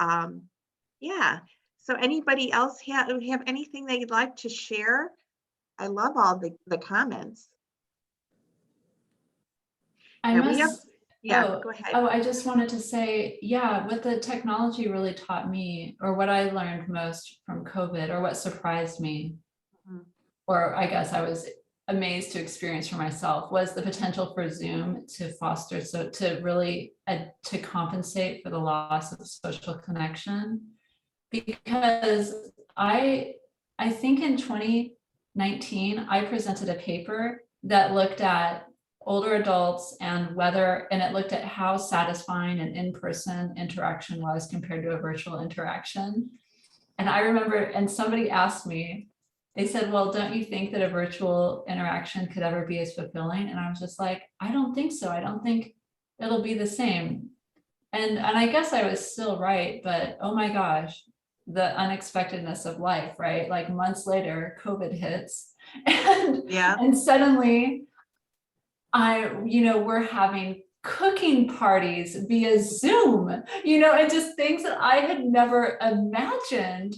[SPEAKER 1] yeah. So anybody else have anything they'd like to share? I love all the comments.
[SPEAKER 2] I
[SPEAKER 1] And we have,
[SPEAKER 2] must,
[SPEAKER 1] go ahead.
[SPEAKER 2] I just wanted to say, yeah, what the technology really taught me, or what I learned most from COVID, or what surprised me,
[SPEAKER 1] Mhm.
[SPEAKER 2] or I guess I was amazed to experience for myself, was the potential for Zoom to foster, to really to compensate for the loss of social connection. Because I think in 2019, I presented a paper that looked at older adults and it looked at how satisfying an in-person interaction was compared to a virtual interaction. And I remember, and somebody asked me, they said, well, don't you think that a virtual interaction could ever be as fulfilling? And I was just like, I don't think so. I don't think it'll be the same. And I guess I was still right, but oh my gosh, the unexpectedness of life, right? Like months later, COVID hits, and suddenly we're having cooking parties via Zoom, and just things that I had never imagined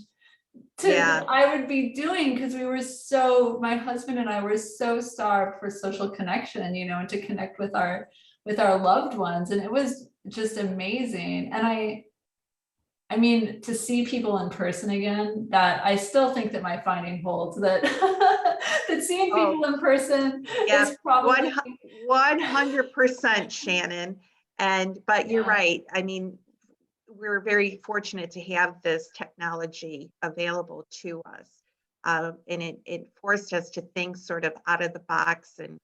[SPEAKER 2] I would be doing, because my husband and I were so starved for social connection, and to connect with our loved ones. And it was just amazing. And I mean, to see people in person again, that I still think that my finding holds, that that seeing people in person is probably
[SPEAKER 1] 100%, Shannon. But you're right. I mean, we're very fortunate to have this technology available to us. And it forced us to think sort of out of the box and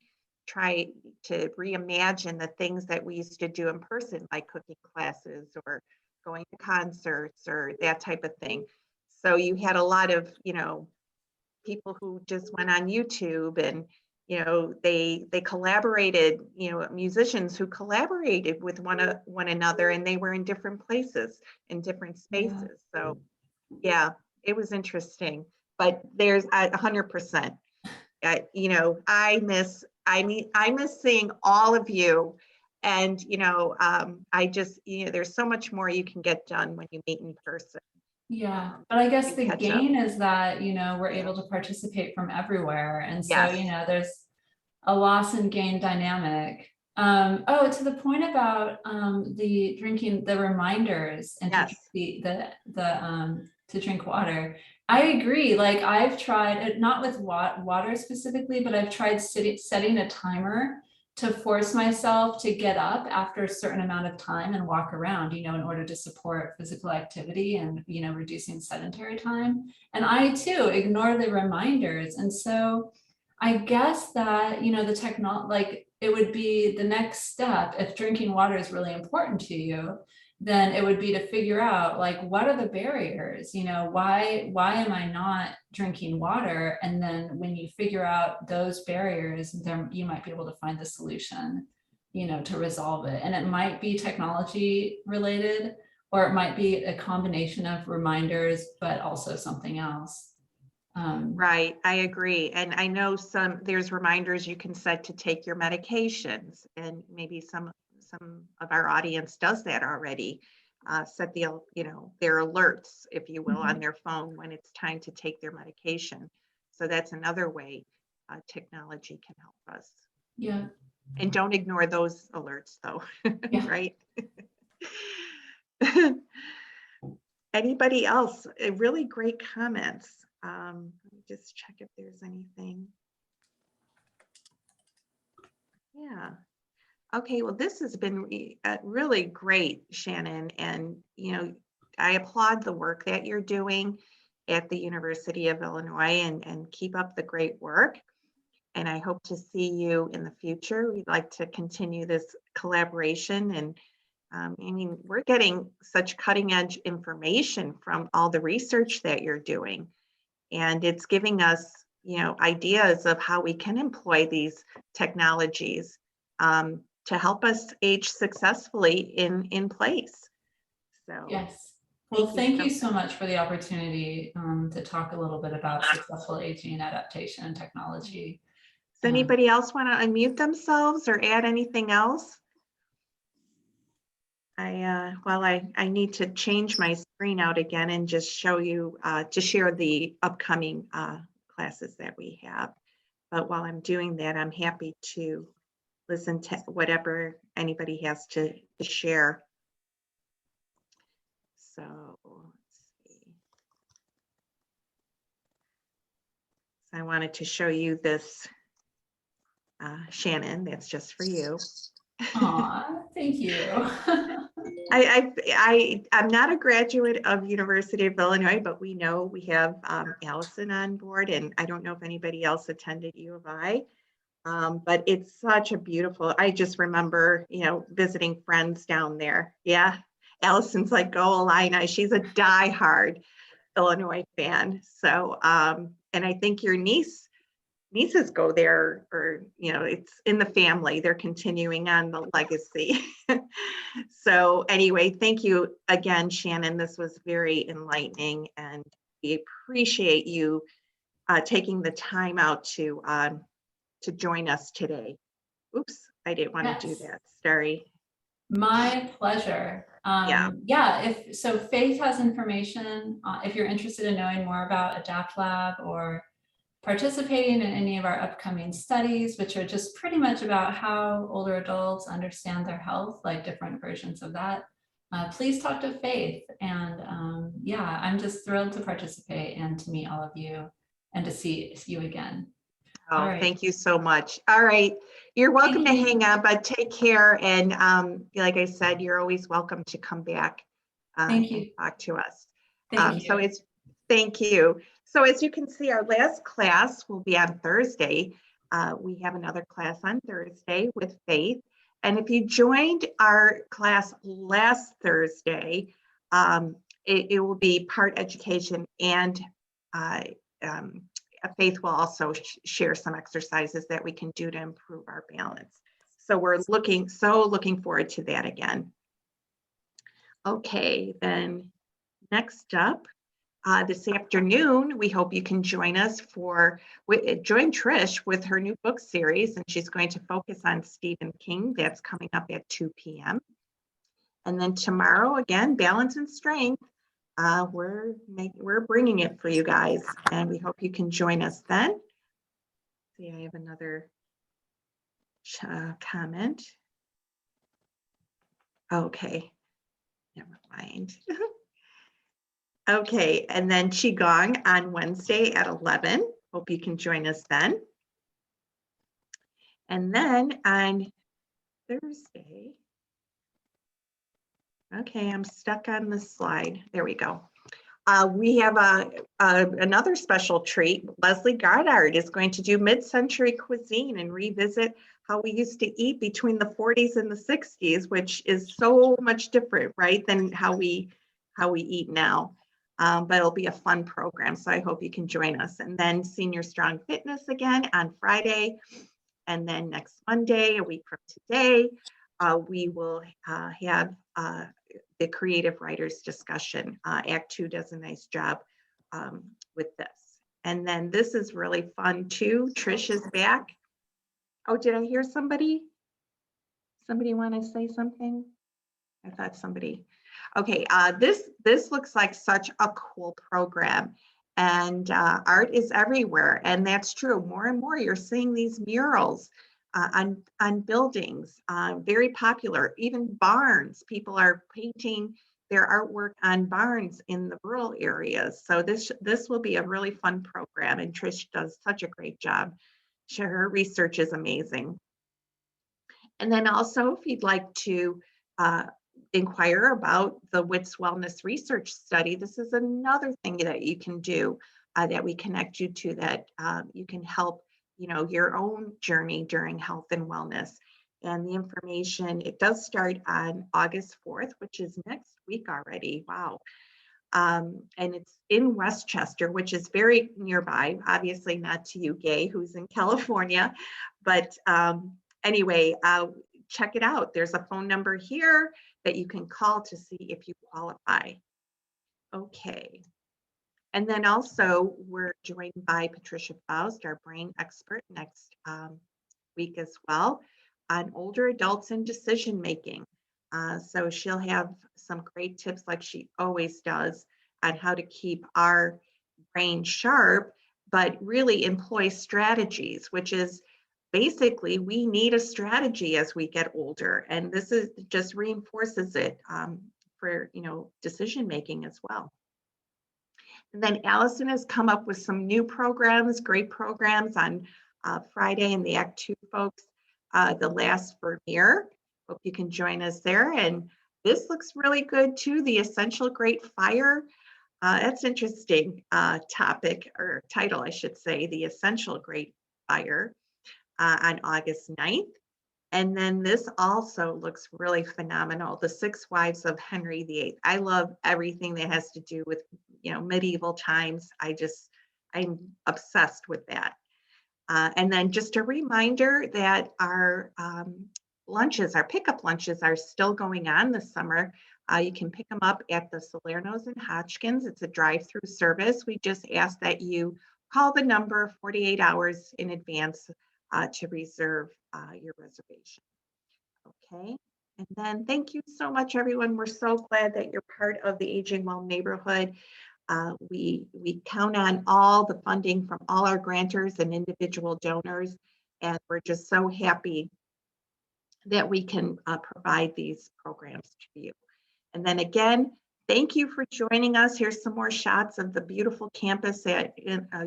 [SPEAKER 1] try to reimagine the things that we used to do in person, like cooking classes or going to concerts or that type of thing. So you had a lot of, people who just went on YouTube and, you know, they collaborated, you know, musicians who collaborated with one another, and they were in different places, in different spaces. So yeah, it was interesting. But there's 100%. You know, I miss seeing all of you. And, you know, I just, you know, there's so much more you can get done when you meet in person.
[SPEAKER 2] Yeah, but I guess
[SPEAKER 1] and
[SPEAKER 2] the
[SPEAKER 1] catch up.
[SPEAKER 2] gain is that, you know, we're able to participate from everywhere. And so,
[SPEAKER 1] Yes.
[SPEAKER 2] you know, there's a loss and gain dynamic. Oh, to the point about the drinking, the reminders and
[SPEAKER 1] Yes.
[SPEAKER 2] to drink water. I agree. Like I've tried it, not with water specifically, but I've tried setting a timer to force myself to get up after a certain amount of time and walk around, you know, in order to support physical activity and, you know, reducing sedentary time. And I too ignore the reminders. And so I guess that, you know, the technology, like it would be the next step if drinking water is really important to you, then it would be to figure out like, what are the barriers, you know, why am I not drinking water? And then when you figure out those barriers, then you might be able to find the solution, you know, to resolve it. And it might be technology related, or it might be a combination of reminders, but also something else.
[SPEAKER 1] Right, I agree. And I know there's reminders you can set to take your medications, and maybe some of our audience does that already. Set the, you know, their alerts, if you will, on their phone when it's time to take their medication. So that's another way technology can help us.
[SPEAKER 2] Yeah.
[SPEAKER 1] And don't ignore those alerts though,
[SPEAKER 2] Yeah.
[SPEAKER 1] right? Anybody else? Really great comments. Let me just check if there's anything. Yeah. Okay, well, this has been really great, Shannon. And, you know, I applaud the work that you're doing at the University of Illinois, and keep up the great work. And I hope to see you in the future. We'd like to continue this collaboration. And I mean, we're getting such cutting edge information from all the research that you're doing. And it's giving us, you know, ideas of how we can employ these technologies to help us age successfully in place. So
[SPEAKER 2] yes. Well, thank you so much for the opportunity to talk a little bit about successful aging, adaptation, and technology.
[SPEAKER 1] Does anybody else want to unmute themselves or add anything else? I need to change my screen out again and just show you, to share the upcoming classes that we have. But while I'm doing that, I'm happy to listen to whatever anybody has to share. So let's see. So I wanted to show you this, Shannon, that's just for you.
[SPEAKER 2] Aw, thank you.
[SPEAKER 1] I'm not a graduate of University of Illinois, but we know we have Allison on board, and I don't know if anybody else attended U of I, but it's such a beautiful, I just remember, you know, visiting friends down there. Yeah, Allison's like, go Illini. She's a diehard Illinois fan. So, and I think your nieces go there, or, you know, it's in the family, they're continuing on the legacy. So anyway, thank you again, Shannon. This was very enlightening, and we appreciate you taking the time out to join us today. Oops, I didn't want to do that. Sorry.
[SPEAKER 2] My pleasure. Yeah, if Faith has information, if you're interested in knowing more about Adapt Lab or participating in any of our upcoming studies, which are just pretty much about how older adults understand their health, like different versions of that, please talk to Faith. And yeah, I'm just thrilled to participate and to meet all of you and to see you again.
[SPEAKER 1] Oh, right. Thank you so much. All right. You're welcome to hang out, but take care. And like I said, you're always welcome to come back and talk to us. Thank you. Thank you. So as you can see, our last class will be on Thursday. We have another class on Thursday with Faith. And if you joined our class last Thursday, it will be part education and Faith will also share some exercises that we can do to improve our balance. So we're looking forward to that again. Okay, then next up, this afternoon, we hope you can join us join Trish with her new book series, and she's going to focus on Stephen King. That's coming up at 2 p.m. And then tomorrow, again, balance and strength. We're bringing it for you guys, and we hope you can join us then. See, I have another comment. Okay, never mind. Okay, and then Qigong on Wednesday at 11. Hope you can join us then. And then on Thursday, okay, I'm stuck on this slide. There we go. We have another special treat. Leslie Goddard is going to do mid-century cuisine and revisit how we used to eat between the 40s and the 60s, which is so much different, right, than how we eat now. But it'll be a fun program, so I hope you can join us. And then Senior Strong Fitness again on Friday. And then next Monday, a week from today, we will have the creative writers discussion. Act 2 does a nice job with this. And then this is really fun too. Trish is back. Oh, did I hear somebody? Somebody want to say something? I thought somebody. Okay, this looks like such a cool program, and art is everywhere, and that's true. More and more, you're seeing these murals on buildings, very popular. Even barns, people are painting their artwork on barns in the rural areas. So this will be a really fun program, and Trish does such a great job. Her research is amazing. And then also, if you'd like to inquire about the Wits Wellness Research Study, this is another thing that you can do, that we connect you to, that you can help, your own journey during health and wellness. And the information, it does start on August 4th, which is next week already. Wow. And it's in Westchester, which is very nearby, obviously not to you, Gay, who's in California. But anyway, check it out. There's a phone number here that you can call to see if you qualify. Okay. And then also we're joined by Patricia Faust, our brain expert, next week as well, on older adults and decision making. So she'll have some great tips, like she always does, on how to keep our brain sharp, but really employ strategies, which is basically we need a strategy as we get older. And this is just reinforces it for decision making as well. And then Allison has come up with some new programs, great programs on Friday, and the Act 2 folks, the last Vermeer. Hope you can join us there. And this looks really good too, the Essential Great Fire. That's interesting topic, or title, I should say, the Essential Great Fire on August 9th. And then this also looks really phenomenal, The Six Wives of Henry VIII. I love everything that has to do with medieval times. I'm obsessed with that. And then just a reminder that our lunches, our pickup lunches, are still going on this summer. You can pick them up at the Salerno's in Hotchkins. It's a drive-through service. We just ask that you call the number 48 hours in advance to reserve your reservation. Okay. And then thank you so much, everyone. We're so glad that you're part of the Aging Well neighborhood. We count on all the funding from all our grantors and individual donors, and we're just so happy that we can provide these programs to you. And then again, thank you for joining us. Here's some more shots of the beautiful campus at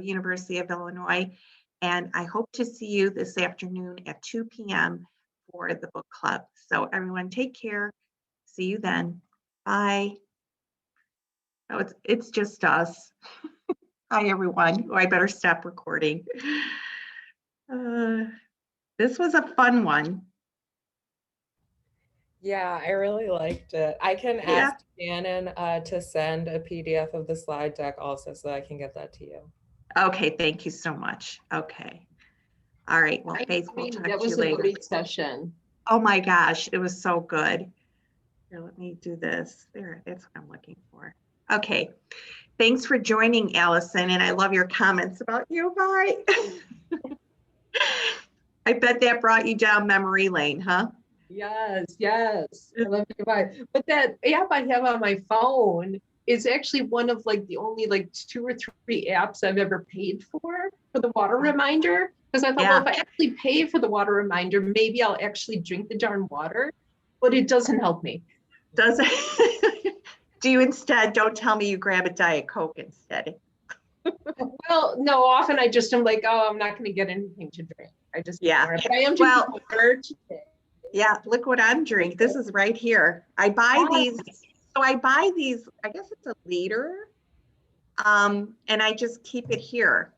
[SPEAKER 1] University of Illinois. And I hope to see you this afternoon at 2 p.m. for the book club. So everyone take care. See you then. Bye. Oh, it's just us. Hi, everyone. Oh, I better stop recording. This was a fun one.
[SPEAKER 4] Yeah, I really liked it. I can ask Shannon to send a PDF of the slide deck also, so that I can get that to you.
[SPEAKER 1] Okay, thank you so much. Okay. All right, well,
[SPEAKER 5] I
[SPEAKER 1] Faith, we'll
[SPEAKER 5] agree.
[SPEAKER 1] talk
[SPEAKER 5] That
[SPEAKER 1] to you
[SPEAKER 5] was a
[SPEAKER 1] later.
[SPEAKER 5] great session.
[SPEAKER 1] Oh my gosh, it was so good. Here, let me do this. There, that's what I'm looking for. Okay. Thanks for joining, Allison, and I love your comments about you. Bye. I bet that brought you down memory lane, huh?
[SPEAKER 5] Yes, yes. I love your vibe. But that app I have on my phone is actually one of like the only like 2 or 3 apps I've ever paid for the water reminder. Because I thought, well, if I actually pay for the water reminder, maybe I'll actually drink the darn water. But it doesn't help me.
[SPEAKER 1] Does it? Do you instead, don't tell me you grab a Diet Coke instead.
[SPEAKER 5] Well, no, often I just am like, oh, I'm not going to get anything to drink. I just ignore it. But I am drinking
[SPEAKER 1] Well,
[SPEAKER 5] water today.
[SPEAKER 1] yeah, look what I'm drinking. This is right here. I buy these, so I buy these, I guess it's a liter. And I just keep it here.